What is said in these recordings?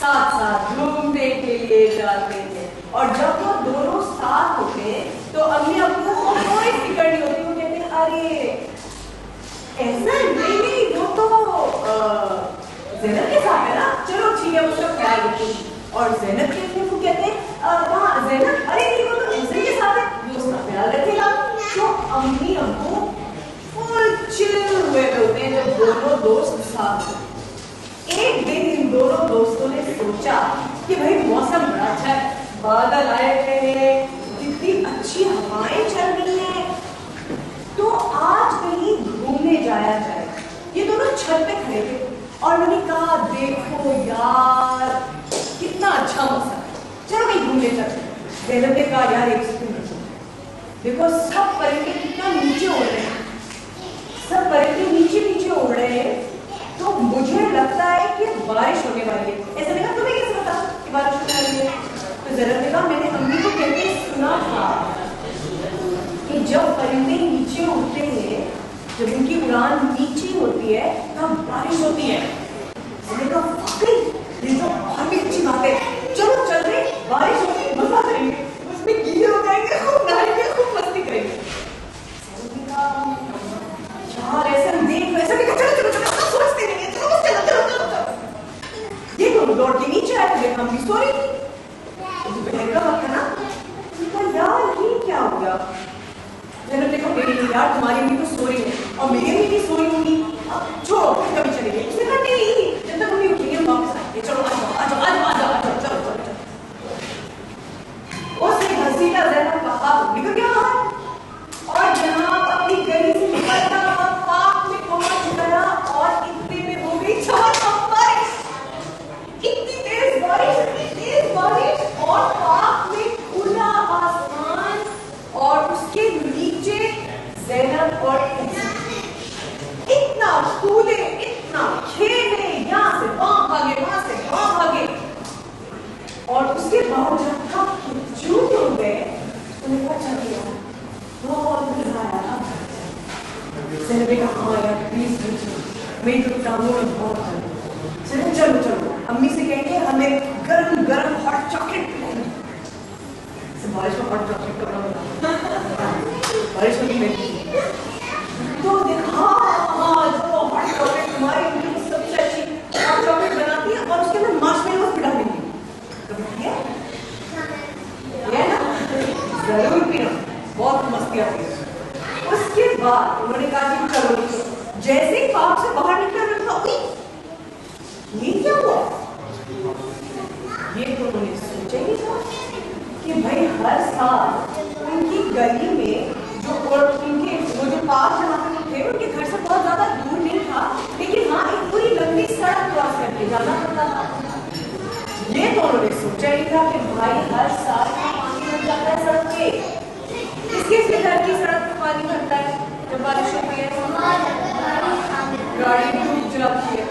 साथ साथ घूमने के लिए जाते हैं। और जब वो दोनों साथ होते तो अम्मी अब्बू को कोई फिक्र नहीं होती। वो कहते हैं अरे ऐसा नहीं, वो तो ज़ैनब के साथ है ना, चलो ठीक है उसका ख्याल रखिए। और ज़ैनब को कहते हैं हाँ ज़ैनब, अरे नहीं वो तो ऐसे के साथ है, वो उसका ख्याल रखेगा। तो अम्मी अब्बू फुल चिल हुए होते हैं जब दोनों दोस्त साथ होते। एक दिन इन दोनों दोस्तों ने सोचा कि भाई मौसम बड़ा अच्छा है, बादल आए हुए हैं, कितनी अच्छी हवाएं चल रही हैं, तो आज कहीं घूमने जाया जाए। ये दोनों छत पे खड़े थे और मैंने कहा देखो यार कितना अच्छा मौसम है, चलो कहीं घूमने चलते हैं। ज़ैनब ने कहा यार एक सेकंड देखो सब परिंदे कितना नीचे उड़ रहे हैं, सब परिंदे नीचे नीचे उड़ रहे हैं, तो मुझे लगता है कि बारिश होने वाली है। ऐसा लगा तुम्हें कैसे पता कि बारिश होने वाली है? तो ज़ैनब ने कहा मैंने अम्मी को कहते सुना था कि जब परिंदे नीचे उड़ते हैं, जब उनकी उड़ान नीचे होती है तब बारिश होती है। मैंने कहा वाकई ये तो बहुत ही अच्छी बात है, चलो चल रहे, बारिश होगी मजा करेंगे, उसमें गीले हो जाएंगे, खूब नहाएंगे, खूब मस्ती करेंगे। यार ऐसा देख वैसा भी चलो चलो चलो सोचते नहीं है, चलो चलो चलो चलो चलो। ये दोनों दौड़ के नीचे आए थे, हम भी सो रही थी, दोपहर का वक्त है ना। तो यार ये क्या हो गया? मैंने देखो मेरी यार तुम्हारी भी तो सो रही है और मेरी भी सो रही होंगी, अब छोड़ो फिर कभी चलेंगे। उसने कहा नहीं जब तक मम्मी उठेंगे हम वापस आएंगे, चलो आ जाओ आ जाओ आ जाओ आ जाओ आ जाओ चलो चलो चलो। उसने घसीटा ज़ैनब का हाथ निकल गया बाहर और जनाब अपनी गली से निकलता पाक में पहुंच गया और इतने में हो गई झमाझम बारिश। इतनी तेज बारिश और पाक में खुला आसमान और उसके नीचे ज़ैनब और इतना कूदे इतना खेले, यहाँ से वहां भागे वहां से वहां भागे और उसके बाद जब थक चूक हो गए उन्हें पता चल बहुत मजा आया। ज़ैनब ने कहा हाँ यार प्लीज मेरी तो टांगों में बहुत चलो चलो चलो अम्मी से कहेंगे हमें गरम गरम हॉट चॉकलेट बारिश में हॉट चॉकलेट का बना बारिश में तो देखा हाँ जो हॉट चॉकलेट तुम्हारी उनकी सबसे अच्छी हॉट चॉकलेट बनाती है और उसके अंदर मार्शमेलोस भी डालेंगे। कभी किया है ना? जरूर पीना, बहुत मस्ती आती है। उसके बाद उन्होंने कहा कि चलो जैसे ही पार्क से बाहर निकल रहा था ये क्या हुआ? ये तो उन्होंने सोचा ही था कि भाई हर साल उनकी गली में जो उनके वो जो पार्क जहाँ पे थे उनके घर से बहुत ज्यादा दूर नहीं था, लेकिन हाँ एक पूरी लंबी सड़क क्रॉस करके जाना पड़ता था। ये तो उन्होंने सोचा ही था कि भाई हर साल पानी भर जाता है सड़क पे। किसके घर की सड़क पे पानी भरता है जब बारिश होती है? गाड़ी डूब जाती है,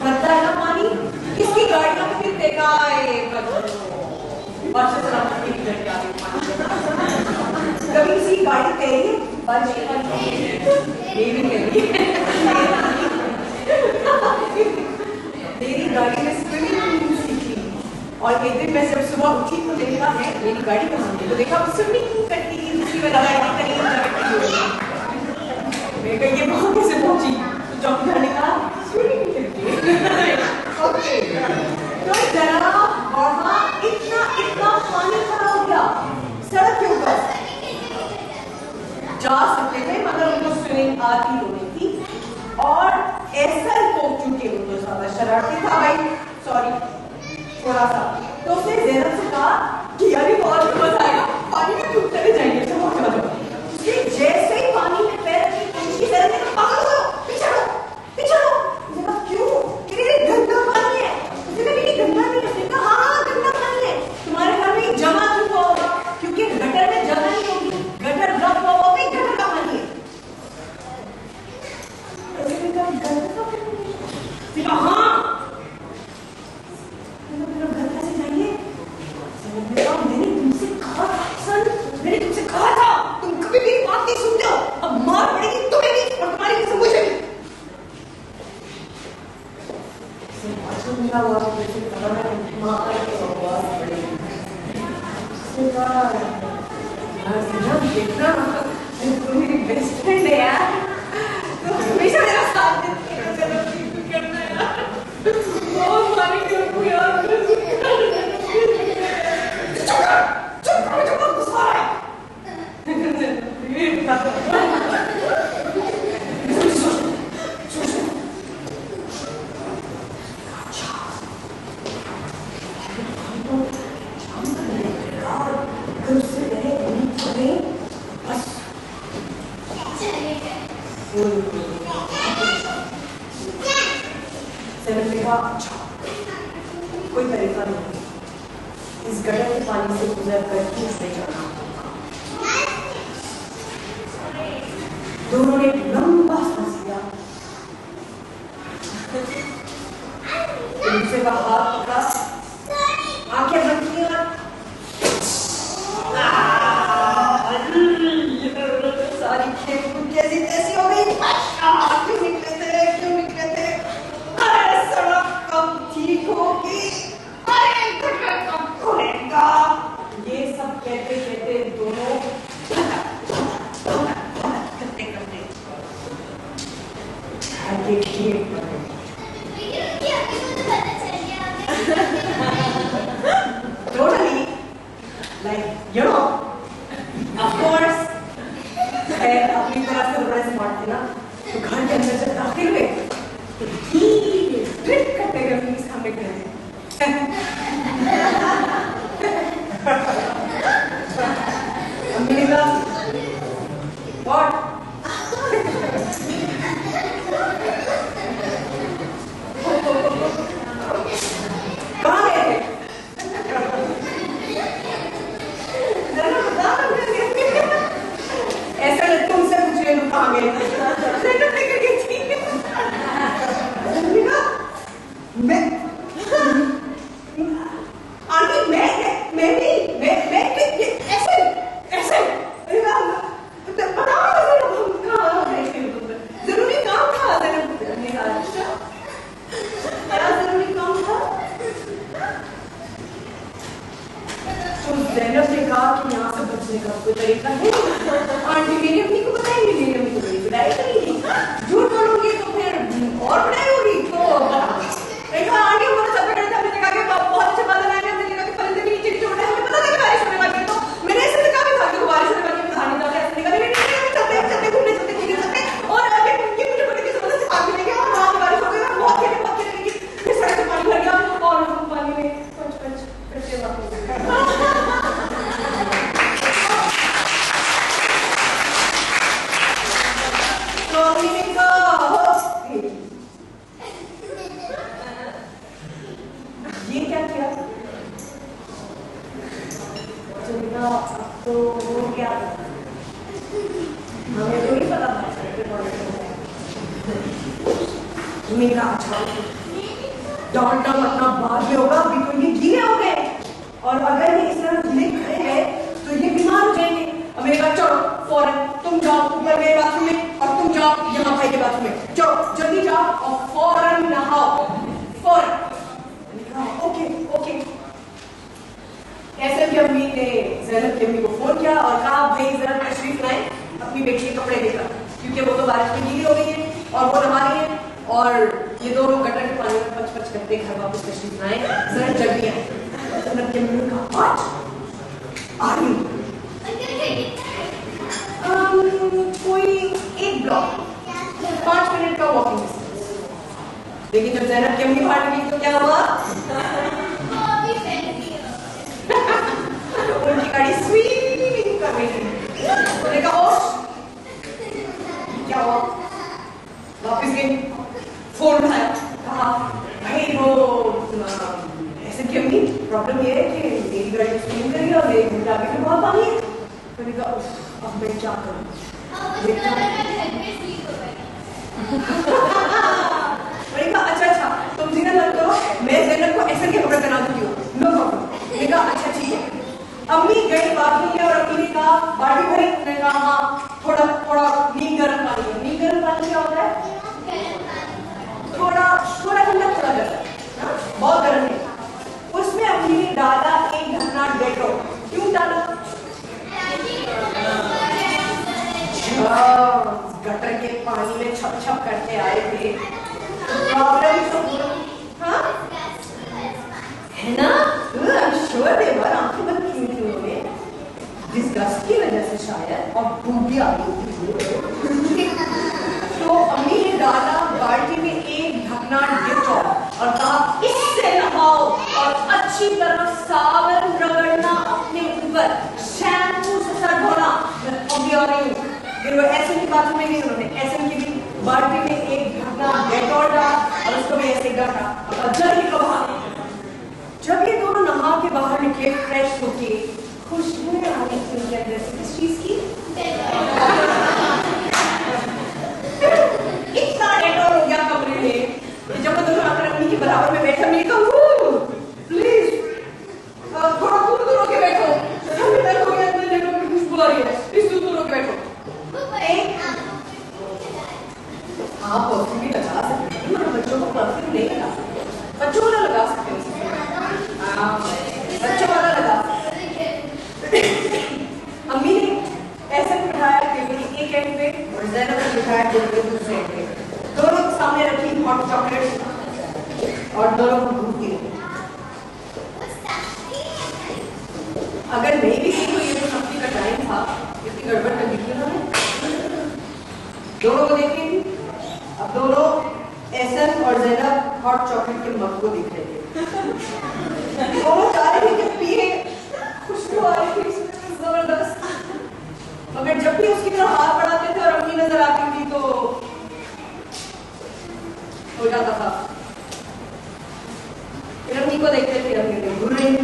भरता है ना पानी। किसकी गाड़ियां फिर कभी किसी गाड़ी तैरी है बारिश के पानी मेरी मेरी गाड़ी में स्विमिंग सीखी और एक दिन मैं जब सुबह उठी तो देखा है मेरी गाड़ी कहाँ है, तो देखा स्विमिंग करती है में लगा ये बहुत कैसे पहुंची तो डॉक्टर ने कहा स्विमिंग करती है। तो जरा वहाँ इतना इतना पानी खड़ा हो गया सड़क के ऊपर जा सकते थे मगर उनको स्विमिंग आती नहीं थी और ऐसा ही पहुंच चुके वो तो ज्यादा शरारती था भाई सॉरी थोड़ा सा। तो उसने ज़ैनब से कहा कि यार बहुत मजा आएगा पानी में डूब चले जाएंगे तो हो जाएगा। उसने जैसे ही पानी में पैर रखी ज़ैनब ने कहा पागल हो पीछे हटो क्यों कि गंदा पानी है। उसने कहा नहीं गंदा नहीं है। उसने कहा हाँ गंदा पानी है तुम्हारे घर में जमा क्यों हुआ होगा क्योंकि गटर में जगह नहीं होगी गटर ब्लॉक हुआ होगा गटर का पानी है। उसने कहा गटर का पानी है हाँ मैंने तुमसे कहा था तुम कभी मेरी बात नहीं सुनते हो अब मार पड़ेगी तुम्हें भी और तुम्हारी वजह से मुझे भी। देखना तुम मेरी बेस्ट फ्रेंड है यार, तो हमेशा मेरा साथ देती है, चलो ठीक करना यार, बहुत मानी क्यों यार, चुप गुस्सा है कोई तरीका नहीं, इस गटर के पानी से गुजर कर ही उसने जाना। दोनों ने एक लंबा सांस लिया, दूसरे का हाथ पकड़ा, आंखें बंद की और सारी खेल कूद कैसी तैसी हो गई। क्यों निकले थे? अरे सड़क कब ठीक होगी? अरे गटर कब खुलेगा? ये सब कहते कहते दोनों करते आगे खेल totally like you know of course है अपनी तरफ से बड़े स्मार्ट थे ना, तो घर के अंदर जब दाखिल हुए तो धीरे ट्रिक करते हुए अपनी सामने खड़े अम्मी ने कहा व्हाट कहाँ गए थे? ऐसा नहीं तुमसे पूछे कहाँ गए थे? मैं आंटी मैं ऐसे बताओ जरूरी काम था, जरूरी काम था। तो ज़ैनब ने कहा कि यहाँ से बचने का कोई तरीका है? आंटी मेरी अम्मी को बताएंगे, मेरी अम्मी को बड़ी पिटाई करेगी, झूठ बोलूंगी तो फिर और पिटाई होगी। तो देखा आंटी हमारे सब बैठे थे, हमने कहा कि बहुत अच्छा बात है, हमने कहा कि परिंदे भी नीचे छोड़ रहे हैं, हमें पता था कि बारिश होने वाली है, तो मैंने ऐसे कहा कि था कि बारिश होने वाली है, कहानी था ऐसे निकला नहीं चलते घूमने चलते और अभी ये मुझे पता कि समझ से आगे लेके और वहाँ बारिश हो गई, बहुत खेलने लगी, फिर सड़क पे पानी भर गया और पानी में पंच करते वापस ये क्या किया? चलिए अब तो हो गया, हमें तो नहीं पता था मेरा। अच्छा डांटा अपना भाग्य होगा, अभी तो ये गीले हो गए और अगर ये इस तरह गीले खड़े गए तो ये बीमार हो जाएंगे। अब मेरे कहा चलो फौरन तुम जाओ ऊपर मेरे बाथरूम में और तुम जाओ यहाँ भाई के बाथरूम में, चलो जल्दी जाओ और फौरन नहाओ, फौरन। ओके ऐसे भी अम्मी ने ज़ैनब की अम्मी को फोन किया और कहा भाई जरा तशरीफ लाएं अपनी बेटी के कपड़े लेकर, क्योंकि वो तो बारिश में गीली हो गई है और वो नहा रही है और ये दोनों गटर के पानी में पच करते घर वापस तशरीफ लाएं, जरा जल्दी आए। ज़ैनब की अम्मी ने कहा आ रही कोई एक ब्लॉक 5 मिनट का वॉकिंग डिस्टेंस। लेकिन जब ज़ैनब की अम्मी बाहर निकली तो क्या हुआ? उनकी गाड़ी स्वीप कर रही थी। उन्होंने कहा क्या हुआ? वापस गई, फोन उठाया, कहा भाई वो ऐसे क्यों नहीं, प्रॉब्लम ये है कि मेरी गाड़ी स्वीप कर रही है और मेरी गाड़ी में बहुत पानी है। मैंने कहा अब मैं क्या करूँ? मैंने कहा अच्छा तुम जिक्र मत करो, मैं ज़ैनब को ऐसे के कपड़े पहना दूंगी, नो प्रॉब्लम। मैंने कहा अच्छा ठीक है। अम्मी गई बाथरूम में और अम्मी ने कहा बाल्टी भरी, मैंने कहा हाँ थोड़ा नीम गर्म पानी है। नीम गर्म पानी क्या होता है? थोड़ा ठंडा थोड़ा गर्म, बहुत गर्म है। उसमें अम्मी ने डाला 1 ढक्कन डेटॉल। क्यों डाला? गटर के पानी में छप छप करके आए थे। हाँ है ना, श्योर दे बार आंखें बंद की थी उन्होंने, डिस्गस्ट की वजह से शायद, और डूब भी आ गई थी। तो अम्मी ने डाला बाल्टी में एक ढकना डिटॉल और कहा इससे नहाओ और अच्छी तरह साबुन रगड़ना अपने ऊपर, शैम्पू से सर धोना। अम्मी आ रही हूँ, फिर वो ऐसे की बात में नहीं, उन्होंने ऐसे की भी बाल्टी में एक ढकना डेटॉल डाला और उसको भी ऐसे ढका और जल्दी को बाहर। जब ये दोनों नहा के बाहर निकले फ्रेश होके, खुशबू आ रही थी उनके अंदर से किस चीज की? इतना डेटॉल हो गया कमरे में कि जब वो दोनों आकर अम्मी के बराबर में बैठा, मैंने कहा प्लीज थोड़ा दूर होके बैठो, हमें तक हो गया इतने डेटॉल की खुशबू आ रही है, प्लीज दूर होके बैठो। आप परफ्यूम भी लगा सकते हैं, मगर बच्चों को परफ्यूम नहीं लगा सकते, बच्चों वाला लगा सकते हैं, बच्चों वाला लगा। अम्मी ने ऐसे बिठाया टेबल एक एंड पे और ज़ैनब ने बिठाया टेबल दूसरे एंड पे, दोनों के सामने रखी हॉट चॉकलेट और दोनों को भूख दी। अगर नहीं भी थी तो ये तो सब्जी का टाइम था, इतनी गड़बड़ कर दी थी उन्होंने, दोनों को देख रही थी। अब दोनों एहसन और ज़ैनब हॉट चॉकलेट के मग को देख रहे थे। दोनों चाह रहे थे कि पिए, खुशबू आ रही थी जबरदस्त, मगर जब भी उसकी तरफ हाथ बढ़ाते थे और अम्मी नजर आती थी तो हो जाता था। फिर अम्मी को देखते थे, अम्मी ने घूर रही थी,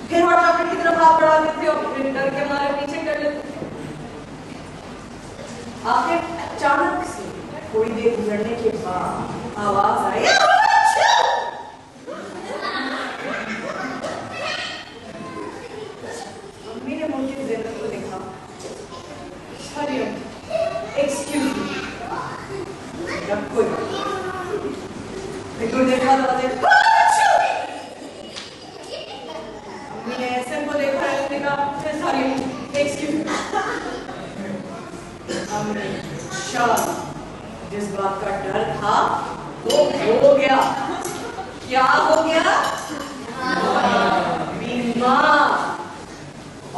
फिर हॉट चॉकलेट की तरफ हाथ बढ़ाते थे और फिर डर के मारे पीछे कर लेते थे। आखिर अचानक से थोड़ी देर गुजरने के बाद आवाज आई, अम्मी ने मुझे ज़ैनब को देखा, एक्सक्यूज मी, जब कोई थोड़ी देर बाद आवाज आई, अम्मी ने एहसन को देखा, उसने कहा सॉरी एक्सक्यूज मी। अम्मी शाह जिस बात का डर था वो हो गया। क्या हो गया? बीमार।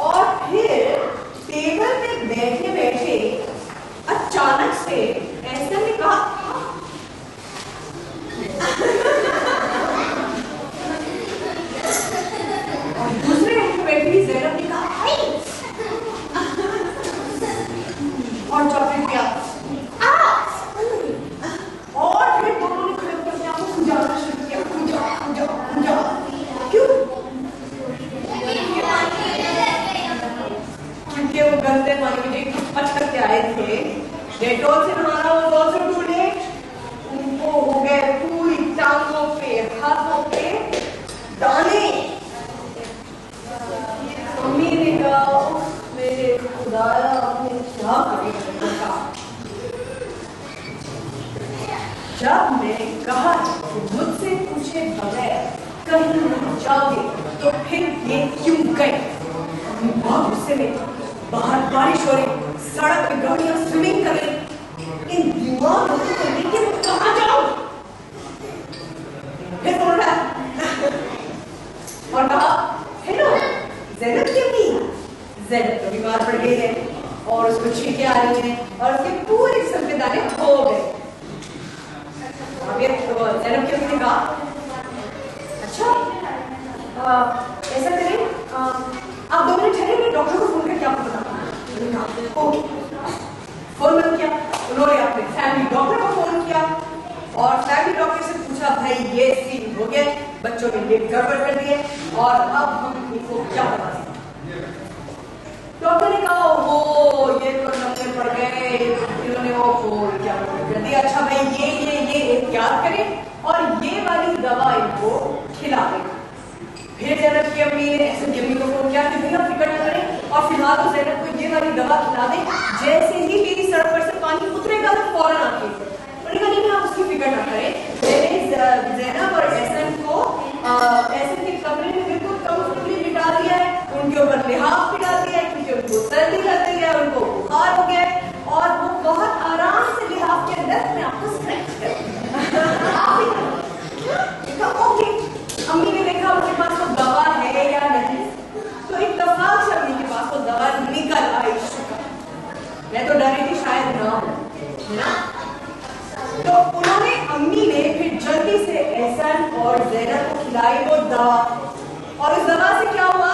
और फिर टेबल पे बैठे बैठे अचानक से ऐसा ने कहा और दूसरे पे बैठी ज़ैनब ने कहा और चॉकलेट दिया और फिर दोनों ने खड़े होकर अपने आप को खुजाना शुरू किया, खुजा खुजा खुजा। क्यों? क्योंकि वो गंदे पानी में पच करके आए थे, डेटॉल से नहाना वो बहुत से टूटे, उनको हो गए पूरी टांगों पे हाथों पे दाने। मम्मी ने कहा मेरे खुदाया आपने क्या कहा? जब मैंने कहा कि मुझसे पूछे बगैर कहीं नहीं जाओगे तो फिर ये क्यों गए? बहुत गुस्से में, बाहर बारिश हो रही, सड़क पे गाड़ियां स्विमिंग कर रही, इन बीमार लोगों को लेके मैं कहाँ जाऊं? फिर बोला और कहा हेलो ज़ैनब की अम्मी, ज़ैनब तो बीमार पड़ गई है और उसको छींके आ रही हैं और उसके पूरे सर पे दाने हो गए। ज़ैनब की अम्मी ने कहा अच्छा ऐसा करें आप 2 मिनट ठहरे, मैं डॉक्टर को फोन करके आपको बताऊंगा। ओके, फोन बंद किया उन्होंने, अपने फैमिली डॉक्टर को फोन किया और फैमिली डॉक्टर से पूछा भाई ये सीन हो गया, बच्चों ने ये गड़बड़ कर दी है और अब हम इनको क्या बता सकते? डॉक्टर ने कहा वो ये तो नंबर पड़ गए, इन्होंने वो क्या कर दिया। अच्छा भाई ये याद करें और ये वाली दवा इनको खिला दें। फिर ज़ैनब की अम्मी ने ऐसे अम्मी को फोन किया कि भैया फिक्र न करें और फिलहाल तो ज़ैनब को ये वाली दवा खिला दें, जैसे ही मेरी सर पर से पानी उतरेगा तो फौरन आके। उन्होंने कहा नहीं आप उसकी फिक्र न करें, मैंने ज़ैनब और एहसन को एहसन के कमरे में बिल्कुल कंफर्टेबली बिठा दिया है, उनके ऊपर लिहाफ भी डाल दिया है क्योंकि उनको सर्दी लग गई है, उनको बुखार हो गया है और तो उन्होंने अम्मी ने फिर जल्दी से एहसन और ज़ैनब को खिलाई वो दवा, और उस दवा से क्या हुआ?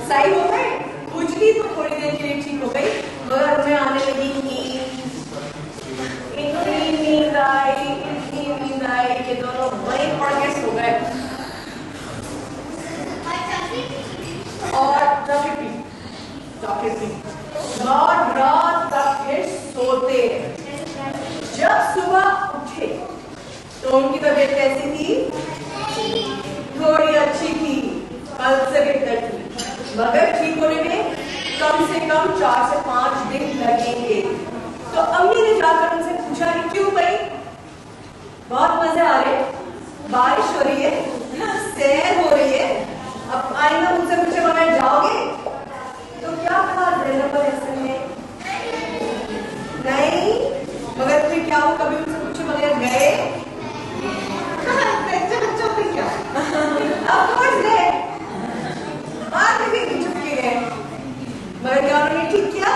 सही हो गए। खुजली तो थोड़ी देर के लिए ठीक हो गई, मगर उन्हें आने लगी इतनी नींद आई कि दोनों वहीं पड़ के सो गए और चॉकलेट पी रात तक फिर सोते। जब सुबह उठे तो उनकी तबीयत कैसी थी? थोड़ी अच्छी थी, कल से बेहतर थी, मगर ठीक होने में कम से कम 4 से 5 दिन लगेंगे। तो अम्मी ने जाकर उनसे पूछा कि क्यों भाई, बहुत मजे आ रहे, बारिश हो रही है, सैर हो रही है, अब आइंदा मुझसे पूछे बगैर जाओगे? तो क्या कहा ज़ैनब और एहसन ने? नहीं। मगर फिर क्या वो कभी उनसे पूछे बगैर गए? बच्चों पे क्या अब पहुंच गए, बाद में भी चुप के गए, मगर क्या उन्होंने ठीक किया?